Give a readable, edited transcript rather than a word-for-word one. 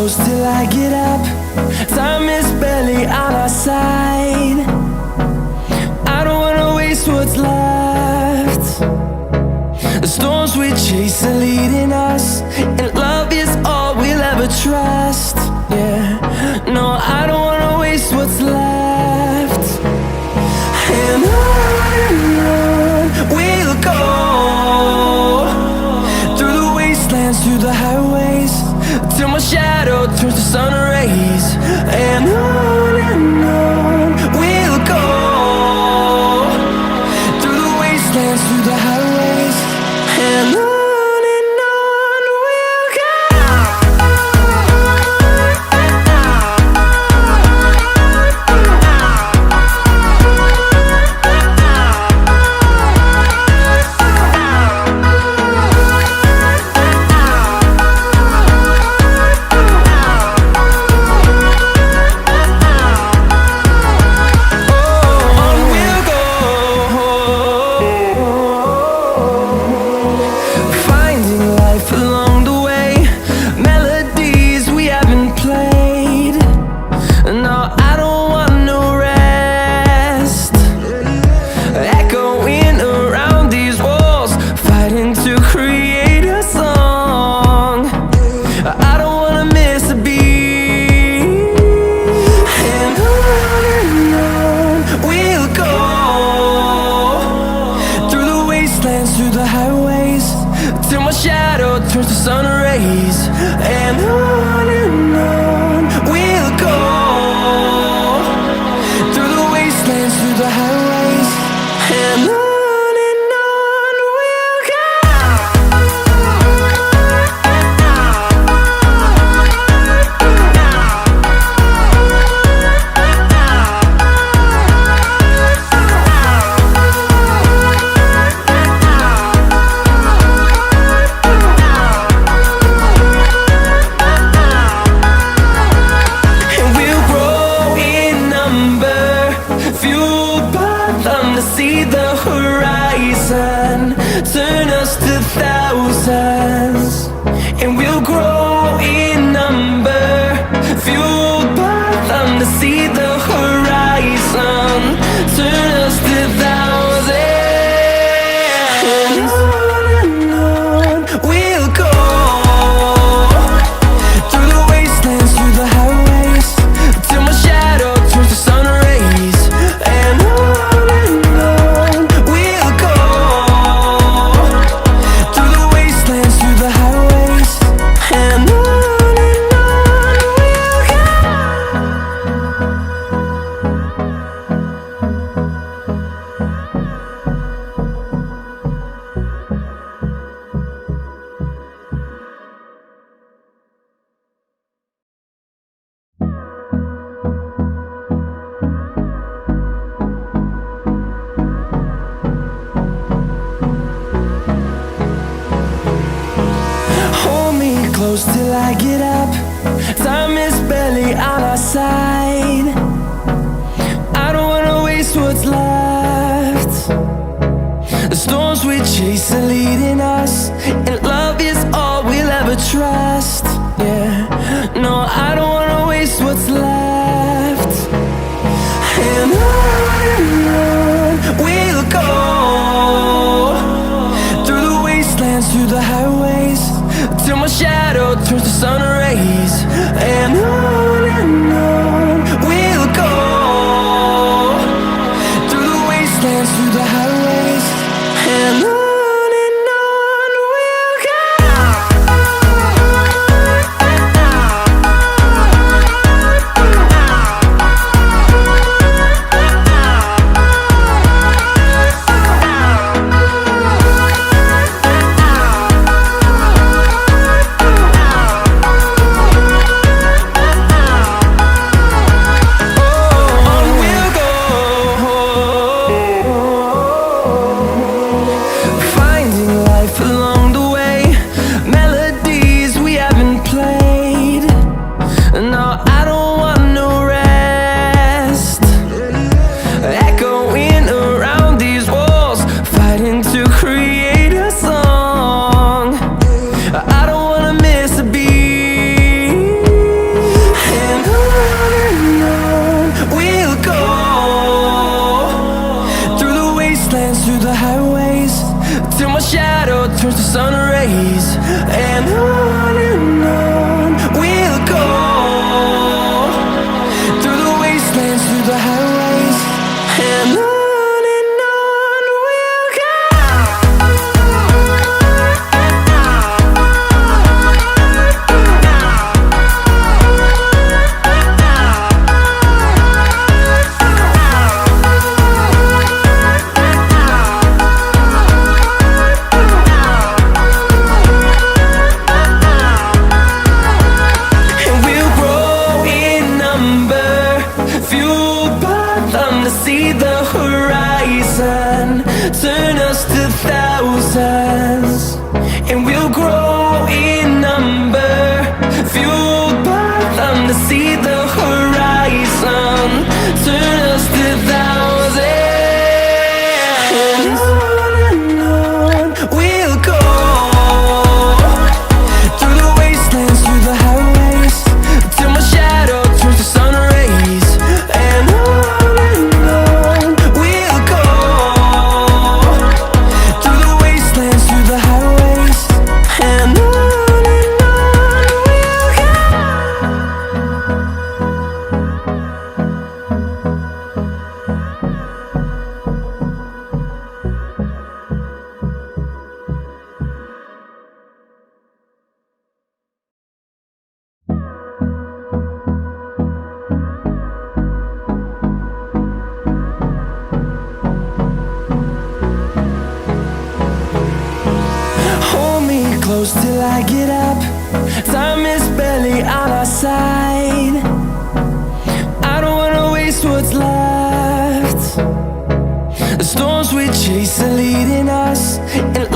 close till I get up. Time is barely on our side. I don't wanna waste what's left. The storms we chase are leading us, and love is all we'll ever trust. Yeah, no, I don't wanna waste what's left. And on we'll go, through the wastelands, through the highways, till my shadow turns to sun rays. And on we'll go, through the wastelands, through the highways, and on we'll go. Through the highways, till my shadow turns to sun rays. And on we'll go, through the wastelands, through the highways, and on we'll go. See the horizon turn us to thousands, and we'll grow in number, fueled by them to see the horizon turn us to thousands. And on we'll go, through the wastelands, through the highways, till my shadow turns to sun rays. And close till I get up. Time is barely on our side. I don't wanna waste what's left. The storms we chase are leading us, and love is all we'll ever trust. Yeah, no, I don't wanna waste what's left. And on we'll go, through the wastelands, through the highways, till my shadow turns to sun rays. And on we'll go, through the wastelands, through the highways, and on. We'll go. wastelands, through the highways, and on we'll go. See the horizon turn us to thousands, and we'll grow in number, fueled by them to see the horizon turn us to thousands, and on we'll go, through the wastelands, through the highways, till my shadow turns to sun rays, and on close till I get up. Time is barely on our side. I don't wanna waste what's left. The storms we chase are leading us, and